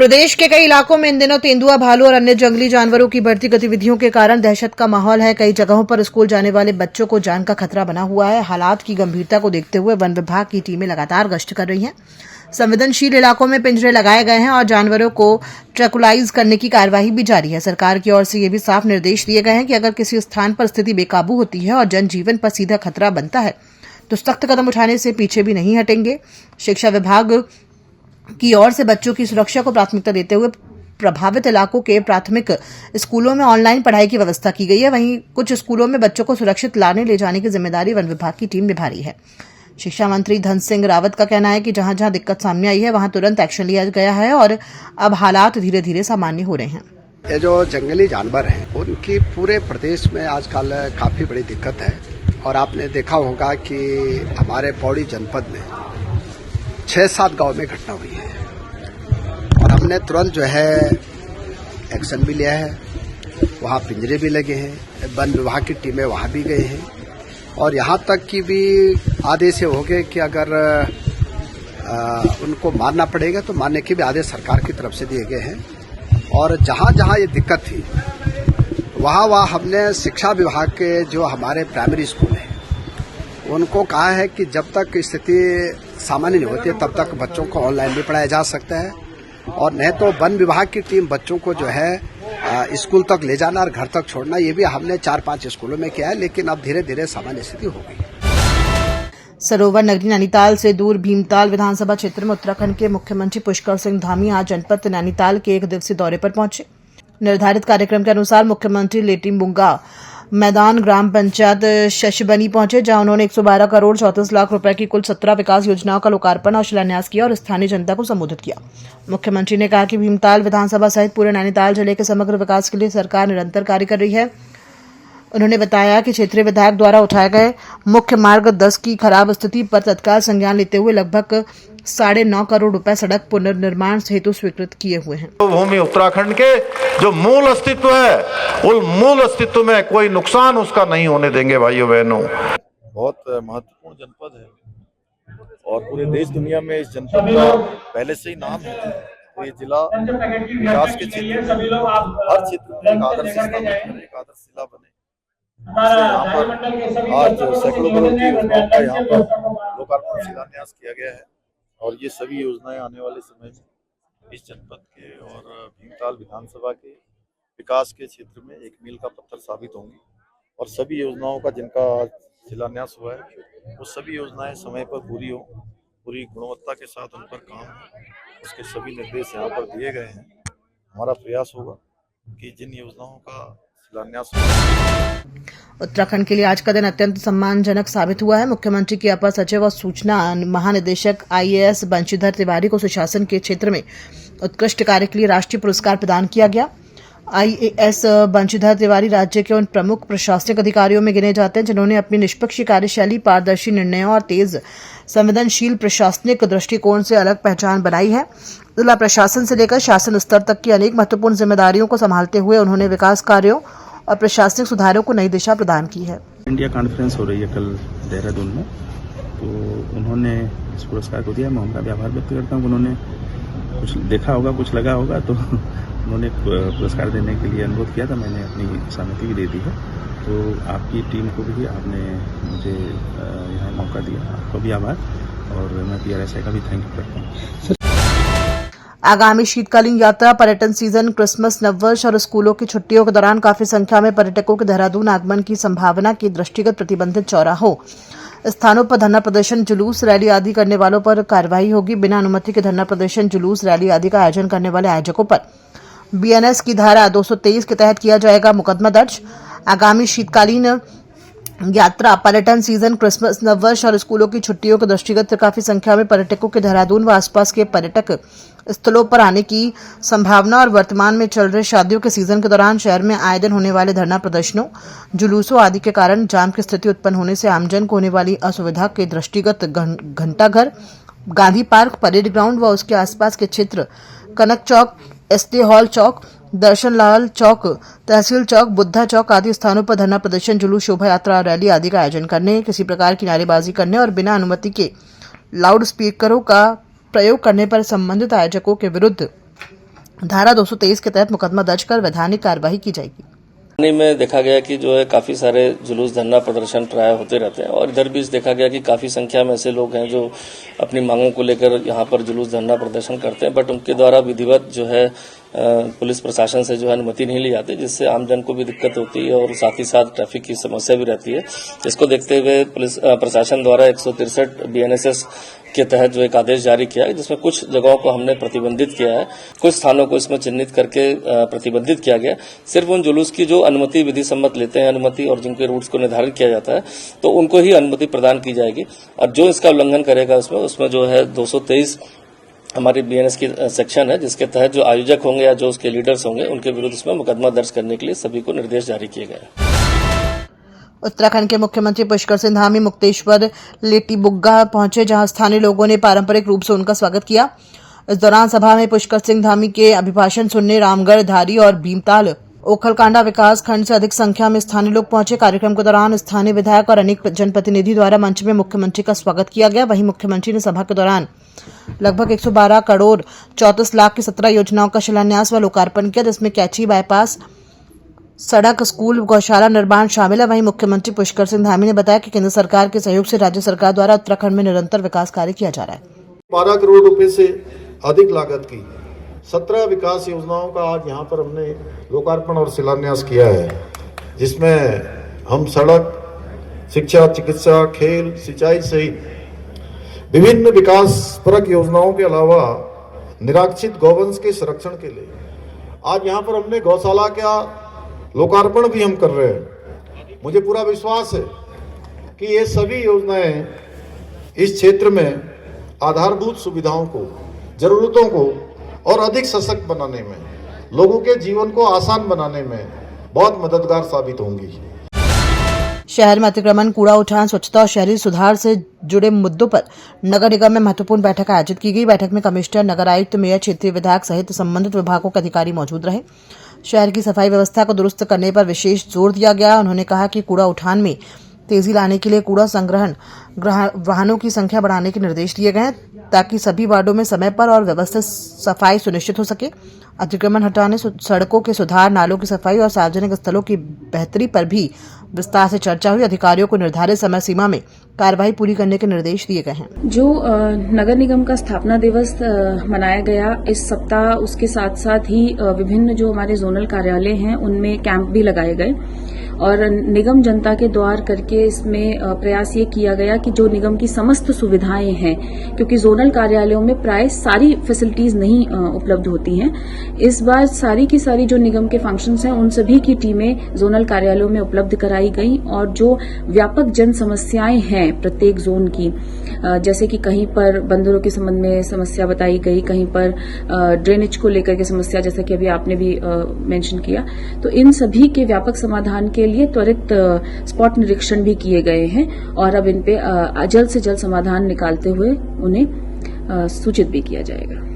प्रदेश के कई इलाकों में इन दिनों तेंदुआ, भालू और अन्य जंगली जानवरों की बढ़ती गतिविधियों के कारण दहशत का माहौल है। कई जगहों पर स्कूल जाने वाले बच्चों को जान का खतरा बना हुआ है। हालात की गंभीरता को देखते हुए वन विभाग की टीमें लगातार गश्त कर रही हैं। संवेदनशील इलाकों में पिंजरे लगाए गए हैं और जानवरों को ट्रैकुलाइज करने की कार्यवाही भी जारी है। सरकार की ओर से ये भी साफ निर्देश दिए गए हैं कि अगर किसी स्थान पर स्थिति बेकाबू होती है और जनजीवन पर सीधा खतरा बनता है तो सख्त कदम उठाने से पीछे भी नहीं हटेंगे। शिक्षा विभाग की ओर से बच्चों की सुरक्षा को प्राथमिकता देते हुए प्रभावित इलाकों के प्राथमिक स्कूलों में ऑनलाइन पढ़ाई की व्यवस्था की गई है। वहीं कुछ स्कूलों में बच्चों को सुरक्षित लाने ले जाने की जिम्मेदारी वन विभाग की टीम निभा रही है। शिक्षा मंत्री धन सिंह रावत का कहना है कि जहां जहां दिक्कत सामने आई है वहां तुरंत एक्शन लिया गया है और अब हालात धीरे धीरे सामान्य हो रहे हैं। ये जो जंगली जानवर हैं उनकी पूरे प्रदेश में आजकल काफी बड़ी दिक्कत है और आपने देखा होगा कि हमारे पौड़ी जनपद में 6-7 गांव में घटना हुई है और हमने तुरंत जो है एक्शन भी लिया है। वहां पिंजरे भी लगे हैं, वन विभाग की टीमें वहां भी गए हैं और यहां तक कि भी आदेश हो गए कि अगर उनको मारना पड़ेगा तो मारने के भी आदेश सरकार की तरफ से दिए गए हैं। और जहां जहां ये दिक्कत थी वहां हमने शिक्षा विभाग के जो हमारे प्राइमरी स्कूल हैं उनको कहा है कि जब तक स्थिति सामान्य नहीं होती तब तक बच्चों को ऑनलाइन भी पढ़ाया जा सकता है और नहीं तो वन विभाग की टीम बच्चों को जो है स्कूल तक ले जाना और घर तक छोड़ना, ये भी हमने 4-5 स्कूलों में किया है, लेकिन अब धीरे धीरे सामान्य स्थिति हो गई। सरोवर नगरी नैनीताल से दूर भीमताल विधानसभा क्षेत्र में उत्तराखंड के मुख्यमंत्री पुष्कर सिंह धामी आज जनपद नैनीताल के 1 दिवसीय दौरे पर पहुंचे। निर्धारित कार्यक्रम के अनुसार मुख्यमंत्री लेटीमुंगा मैदान ग्राम पंचायत शशबनी पहुंचे, जहां उन्होंने 112 करोड़ 34 लाख रुपए की कुल 17 विकास योजनाओं का लोकार्पण और शिलान्यास किया और स्थानीय जनता को संबोधित किया। मुख्यमंत्री ने कहा कि भीमताल विधानसभा सहित पूरे नैनीताल जिले के समग्र विकास के लिए सरकार निरंतर कार्य कर रही है। उन्होंने बताया कि क्षेत्रीय विधायक द्वारा उठाए गए मुख्य मार्ग 10 की खराब स्थिति पर तत्काल संज्ञान लेते हुए लगभग 9.5 करोड़ रुपए सड़क पुनर्निर्माण हेतु स्वीकृत किए हुए हैं। भूमि उत्तराखंड के जो मूल अस्तित्व है उस मूल अस्तित्व में कोई नुकसान उसका नहीं होने देंगे। भाइयों बहनों, बहुत महत्वपूर्ण जनपद है और पूरे देश दुनिया में इस जनपद का पहले से ही नाम है। तो ये जिला विकास के क्षेत्र में हर क्षेत्र में एक आदर्श शिला बने। यहाँ पर आज सैकड़ों करोड़ की योजनाओं का यहाँ पर लोकार्पण शिलान्यास किया गया है और ये सभी योजनाएं आने वाले समय में इस जनपद के और भीमताल विधानसभा के विकास के क्षेत्र में एक मील का पत्थर साबित होंगी और सभी योजनाओं का जिनका शिलान्यास हुआ है वो सभी योजनाएं समय पर पूरी हो, पूरी गुणवत्ता के साथ उन पर काम हो, उसके सभी निर्देश यहाँ पर दिए गए हैं। हमारा प्रयास होगा कि जिन योजनाओं का शिलान्यास उत्तराखंड के लिए आज का दिन अत्यंत सम्मानजनक साबित हुआ है। मुख्यमंत्री के अपर सचिव और सूचना महानिदेशक IAS बंशीधर तिवारी को सुशासन के क्षेत्र में उत्कृष्ट कार्य के लिए राष्ट्रीय पुरस्कार प्रदान किया गया। IAS बंशीधर तिवारी राज्य के उन प्रमुख प्रशासनिक अधिकारियों में गिने जाते हैं जिन्होंने अपनी निष्पक्ष कार्यशैली, पारदर्शी निर्णयों और तेज संवेदनशील प्रशासनिक दृष्टिकोण से अलग पहचान बनाई है। जिला प्रशासन से लेकर शासन स्तर तक की अनेक महत्वपूर्ण जिम्मेदारियों को संभालते हुए उन्होंने विकास कार्यों और प्रशासनिक सुधारों को नई दिशा प्रदान की है। इंडिया कॉन्फ्रेंस हो रही है कल देहरादून में, तो उन्होंने इस पुरस्कार को दिया। मैं उनका भी आभार व्यक्त करता हूँ। उन्होंने कुछ देखा होगा, कुछ लगा होगा, तो उन्होंने पुरस्कार देने के लिए अनुरोध किया था। मैंने अपनी सहमति भी दे दी है। तो आपकी टीम को भी आपने मुझे यहाँ मौका दिया, आपका भी आभार और मैं PRSI का भी थैंक यू करता हूँ। आगामी शीतकालीन यात्रा, पर्यटन सीजन, क्रिसमस, नववर्ष और स्कूलों की छुट्टियों के दौरान काफी संख्या में पर्यटकों के देहरादून आगमन की संभावना के दृष्टिगत प्रतिबंधित चौराहों स्थानों पर धरना प्रदर्शन, जुलूस, रैली आदि करने वालों पर कार्रवाई होगी। बिना अनुमति के धरना प्रदर्शन, जुलूस, रैली आदि का आयोजन करने वाले आयोजकों पर BNS की धारा 223 के तहत किया जाएगा मुकदमा दर्ज। आगामी शीतकालीन यात्रा, पर्यटन सीजन, क्रिसमस, नववर्ष और स्कूलों की छुट्टियों के दृष्टिगत काफी संख्या में पर्यटकों के देहरादून व आसपास के पर्यटक स्थलों पर आने की संभावना और वर्तमान में चल रहे शादियों के सीजन के दौरान शहर में आए दिन होने वाले धरना प्रदर्शनों, जुलूसों आदि के कारण जाम की स्थिति उत्पन्न होने से आमजन को होने वाली असुविधा के दृष्टिगत घंटाघर, गांधी पार्क, परेड ग्राउंड व उसके आसपास के क्षेत्र, कनक चौक, SD हॉल चौक, दर्शन लाल चौक, तहसील चौक, बुद्धा चौक आदि स्थानों पर धरना प्रदर्शन, जुलूस, शोभा यात्रा, रैली आदि का आयोजन करने, किसी प्रकार की नारेबाजी करने और बिना अनुमति के लाउड स्पीकरों का प्रयोग करने पर संबंधित आयोजकों के विरुद्ध धारा 223 के तहत मुकदमा दर्ज कर वैधानिक कार्यवाही की जाएगी। में देखा गया कि जो है काफी सारे जुलूस धरना प्रदर्शन प्राय होते रहते हैं और इधर भी देखा गया कि काफी संख्या में ऐसे लोग हैं जो अपनी मांगों को लेकर यहाँ पर जुलूस धरना प्रदर्शन करते हैं, बट उनके द्वारा विधिवत जो है पुलिस प्रशासन से जो है अनुमति नहीं ली जाती, जिससे आमजन को भी दिक्कत होती है और साथ ही साथ ट्रैफिक की समस्या भी रहती है। इसको देखते हुए पुलिस प्रशासन द्वारा 163 BNSS के तहत जो एक आदेश जारी किया है, जिसमें कुछ जगहों को हमने प्रतिबंधित किया है, कुछ स्थानों को इसमें चिन्हित करके प्रतिबंधित किया गया। सिर्फ उन जुलूस की जो अनुमति विधि सम्मत लेते हैं अनुमति और जिनके रूट्स को निर्धारित किया जाता है, तो उनको ही अनुमति प्रदान की जाएगी और जो इसका उल्लंघन करेगा उसमें जो है 223 हमारी BNS की सेक्शन है, जिसके तहत जो आयोजक होंगे या जो उसके लीडर्स होंगे उनके विरुद्ध इसमें मुकदमा दर्ज करने के लिए सभी को निर्देश जारी किए गए हैं। उत्तराखंड के मुख्यमंत्री पुष्कर सिंह धामी मुक्तेश्वर लेटीबुग्गा पहुंचे, जहां स्थानीय लोगों ने पारंपरिक रूप से उनका स्वागत किया। इस दौरान सभा में पुष्कर सिंह धामी के अभिभाषण सुनने रामगढ़, धारी और भीमताल ओखलकांडा विकास खंड से अधिक संख्या में स्थानीय लोग पहुंचे। कार्यक्रम के दौरान स्थानीय विधायक और अनेक जनप्रतिनिधि द्वारा मंच में मुख्यमंत्री का स्वागत किया गया। वहीं मुख्यमंत्री ने सभा के दौरान लगभग 112 करोड़ 34 लाख की 17 योजनाओं का शिलान्यास व लोकार्पण किया, जिसमें कैची बाईपास, सड़क, स्कूल, गौशाला निर्माण शामिल है। वहीं मुख्यमंत्री पुष्कर सिंह धामी ने बताया कि केंद्र सरकार के सहयोग से राज्य सरकार द्वारा उत्तराखंड में निरंतर विकास कार्य किया जा रहा है। 12 करोड़ रुपए से अधिक लागत की 17 विकास योजनाओं का आज यहाँ पर हमने लोकार्पण और शिलान्यास किया है, जिसमें हम सड़क, शिक्षा, चिकित्सा, खेल, सिंचाई सहित विभिन्न विकासपरक योजनाओं के अलावा निराक्षित गौवंश के संरक्षण के लिए आज यहाँ पर हमने गौशाला का लोकार्पण भी हम कर रहे हैं। मुझे पूरा विश्वास है कि ये सभी योजनाएं इस क्षेत्र में आधारभूत सुविधाओं को, जरूरतों को और अधिक सशक्त बनाने में, लोगों के जीवन को आसान बनाने में बहुत मददगार साबित होंगी। शहर में अतिक्रमण, कूड़ा उठान, स्वच्छता और शहरी सुधार से जुड़े मुद्दों पर नगर निगम में महत्वपूर्ण बैठक आयोजित की गई। बैठक में कमिश्नर, नगर आयुक्त, मेयर, क्षेत्रीय विधायक सहित संबंधित विभागों के अधिकारी मौजूद रहे। शहर की सफाई व्यवस्था को दुरुस्त करने पर विशेष जोर दिया गया। उन्होंने कहा कि कूड़ा उठान में तेजी लाने के लिए कूड़ा संग्रहण वाहनों की संख्या बढ़ाने के निर्देश दिए गए हैं, ताकि सभी वार्डों में समय पर और व्यवस्थित सफाई सुनिश्चित हो सके। अतिक्रमण हटाने, सड़कों के सुधार, नालों की सफाई और सार्वजनिक स्थलों की बेहतरी पर भी विस्तार से चर्चा हुई। अधिकारियों को निर्धारित समय सीमा में कार्रवाई पूरी करने के निर्देश दिए गए हैं। जो नगर निगम का स्थापना दिवस मनाया गया इस सप्ताह, उसके साथ साथ ही विभिन्न जो हमारे जोनल कार्यालय हैं उनमें कैंप भी लगाए गए और निगम जनता के द्वार करके इसमें प्रयास ये किया गया कि जो निगम की समस्त सुविधाएं हैं, क्योंकि जोनल कार्यालयों में प्राय सारी फैसिलिटीज नहीं उपलब्ध होती हैं, इस बार सारी की सारी जो निगम के फंक्शंस हैं उन सभी की टीमें जोनल कार्यालयों में उपलब्ध कराई गई और जो व्यापक जन समस्याएं हैं प्रत्येक जोन की, जैसे कि कहीं पर बंदरों के संबंध में समस्या बताई गई, कहीं पर ड्रेनेज को लेकर के समस्या, जैसा कि अभी आपने भी मेंशन किया, तो इन सभी के व्यापक समाधान के लिए त्वरित स्पॉट निरीक्षण भी किए गए हैं और अब इन पे जल्द से जल्द समाधान निकालते हुए उन्हें सूचित भी किया जाएगा।